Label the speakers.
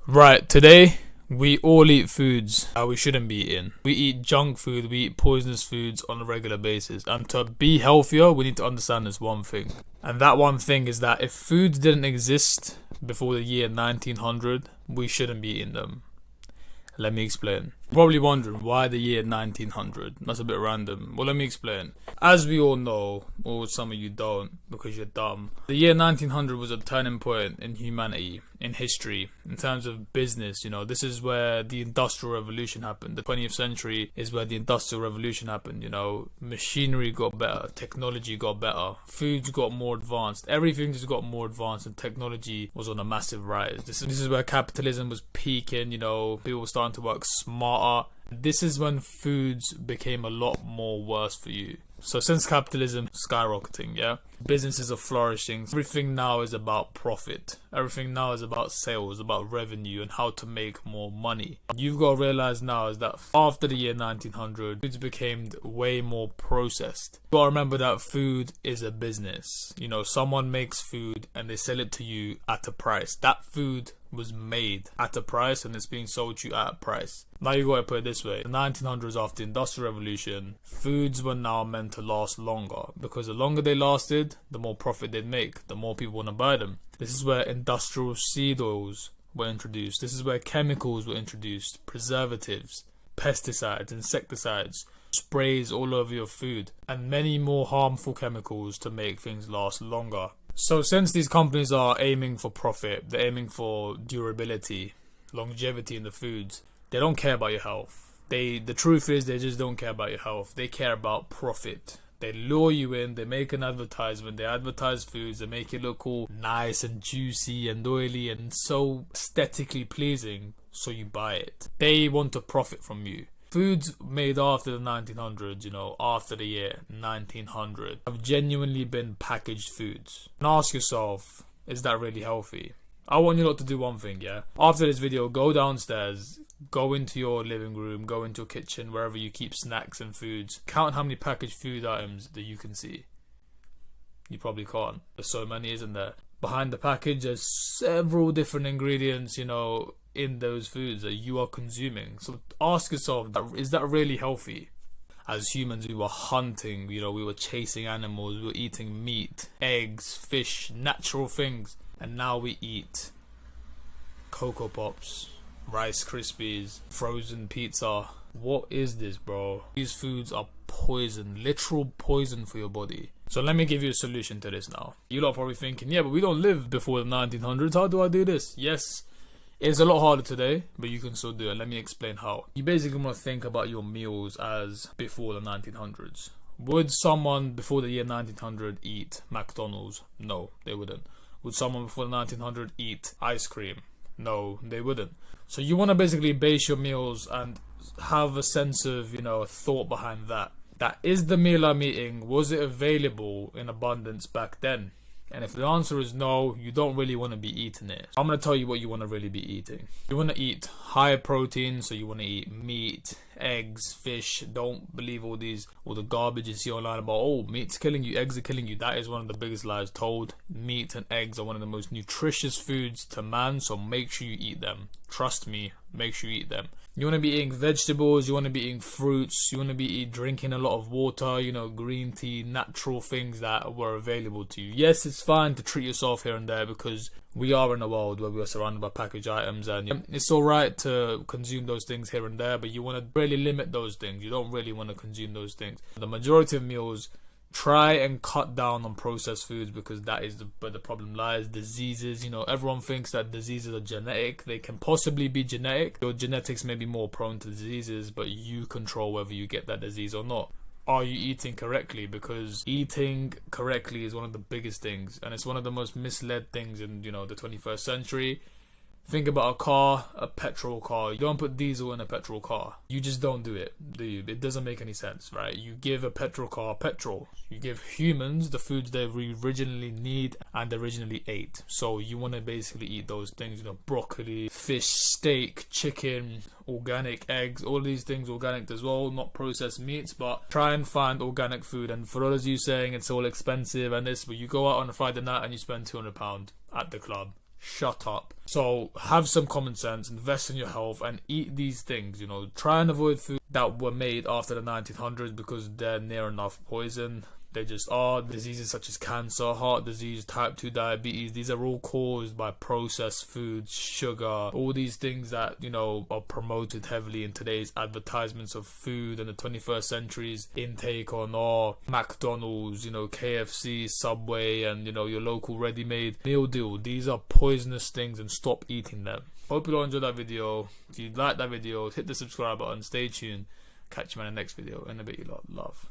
Speaker 1: Right, today we all eat foods that we shouldn't be eating. We eat junk food, we eat poisonous foods on a regular basis. And to be healthier, we need to understand this one thing. And that one thing is that if foods didn't exist before the year 1900, we shouldn't be eating them. Let me explain. You're probably wondering why the year 1900. That's a bit random. Well, let me explain. As we all know, or some of you don't because you're dumb, the year 1900 was a turning point in humanity, in history, in terms of business. This is where the Industrial Revolution happened. The 20th century is where the Industrial Revolution happened. Machinery got better, technology got better, foods got more advanced, everything just got more advanced, and technology was on a massive rise. This is where capitalism was peaking. People were starting to work smarter. This is when foods became a lot more worse for you. So since capitalism skyrocketing, businesses are flourishing. Everything now is about profit. Everything now is about sales, about revenue, and how to make more money. You've got to realize now is that after the year 1900, foods became way more processed. You've got to remember that food is a business. Someone makes food and they sell it to you at a price. That food was made at a price and it's being sold to you at a price. Now you got to put it this way. The 1900s, after the Industrial Revolution, foods were now meant to last longer, because the longer they lasted, the more profit they'd make, the more people want to buy them. This is where industrial seed oils were introduced. This is where chemicals were introduced, preservatives, pesticides, insecticides, sprays all over your food, and many more harmful chemicals to make things last longer. So since these companies are aiming for profit, they're aiming for durability, longevity in the foods, they don't care about your health. The truth is they just don't care about your health. They care about profit. They lure you in, they make an advertisement, they advertise foods, they make it look all nice and juicy and oily and so aesthetically pleasing, so you buy it. They want to profit from you. Foods made after the 1900s, after the year 1900, have genuinely been packaged foods. And ask yourself, is that really healthy? I want you lot to do one thing, After this video, go downstairs, go into your living room, go into your kitchen, wherever you keep snacks and foods. Count how many packaged food items that you can see. You probably can't. There's so many, isn't there? Behind the package, there's several different ingredients, in those foods that you are consuming. So ask yourself, is that really healthy? As humans, we were hunting, we were chasing animals, we were eating meat, eggs, fish, natural things. And now we eat Cocoa Pops, Rice Krispies, frozen pizza. What is this, bro? These foods are poison, literal poison for your body. So let me give you a solution to this now. You lot are probably thinking, but we don't live before the 1900s. How do I do this? Yes, it's a lot harder today, but you can still do it. Let me explain how. You basically want to think about your meals as before the 1900s. Would someone before the year 1900 eat McDonald's? No, they wouldn't. Would someone before the 1900 eat ice cream? No, they wouldn't. So you want to basically base your meals and have a sense of, thought behind that. That is the meal I'm eating. Was it available in abundance back then? And if the answer is no, you don't really want to be eating it. I'm going to tell you what you want to really be eating. You want to eat high protein, so you want to eat meat, eggs, fish. Don't believe all the garbage you see online about, meat's killing you, eggs are killing you. That is one of the biggest lies told. Meat and eggs are one of the most nutritious foods to man, so make sure you eat them. Trust me, make sure you eat them. You want to be eating vegetables, you want to be eating fruits, you want to be drinking a lot of water, green tea, natural things that were available to you. Yes, it's fine to treat yourself here and there because we are in a world where we are surrounded by packaged items, and it's alright to consume those things here and there, but you want to really limit those things. You don't really want to consume those things. The majority of meals, try and cut down on processed foods, because that is where the problem lies. Diseases, everyone thinks that diseases are genetic. They can possibly be genetic. Your genetics may be more prone to diseases, but you control whether you get that disease or not. Are you eating correctly? Because eating correctly is one of the biggest things, and it's one of the most misled things in the 21st century. Think about a car, a petrol car. You don't put diesel in a petrol car. You just don't do it, do you? It doesn't make any sense, right? You give a petrol car petrol. You give humans the foods they originally need and originally ate. So you want to basically eat those things, broccoli, fish, steak, chicken, organic eggs, all these things organic as well, not processed meats, but try and find organic food. And for those of you saying it's all expensive and this, but you go out on a Friday night and you spend £200 at the club. shut up. So have some common sense, invest in your health, and eat these things. You know, try and avoid food that were made after the 1900s because they're near enough poison. They just are. Diseases such as cancer, heart disease, type 2 diabetes, these are all caused by processed foods, sugar, all these things that, you know, are promoted heavily in today's advertisements of food and the 21st century's intake on McDonald's, you know, KFC, Subway, and, you know, your local ready-made meal deal. These are poisonous things, and stop eating them. Hope you all enjoyed that video. If you liked that video, hit the subscribe button, stay tuned. Catch you in the next video. In a bit, you lot. Love.